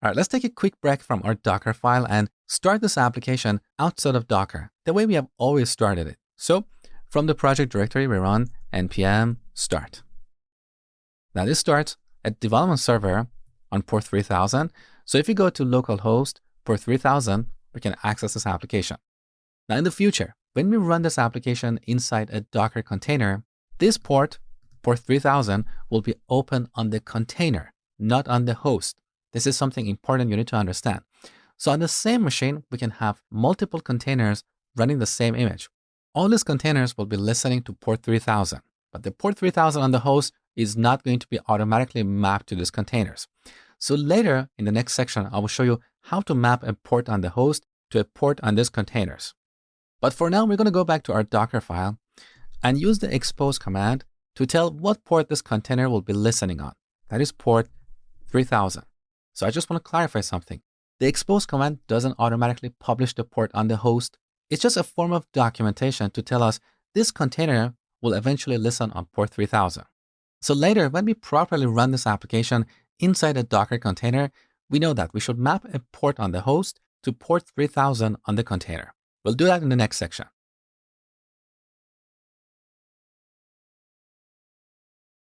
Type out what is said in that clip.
All right, let's take a quick break from our Docker file and start this application outside of Docker, the way we have always started it. So from the project directory, we run npm start. Now this starts a development server on port 3000. So if you go to localhost port 3000, we can access this application. Now in the future, when we run this application inside a Docker container, this port 3000, will be open on the container, not on the host. This is something important you need to understand. So on the same machine, we can have multiple containers running the same image. All these containers will be listening to port 3000, but the port 3000 on the host is not going to be automatically mapped to these containers. So later in the next section, I will show you how to map a port on the host to a port on these containers. But for now, we're going to go back to our Docker file and use the expose command to tell what port this container will be listening on. That is port 3000. So I just want to clarify something. The expose command doesn't automatically publish the port on the host. It's just a form of documentation to tell us this container will eventually listen on port 3000. So later, when we properly run this application inside a Docker container, we know that we should map a port on the host to port 3000 on the container. We'll do that in the next section.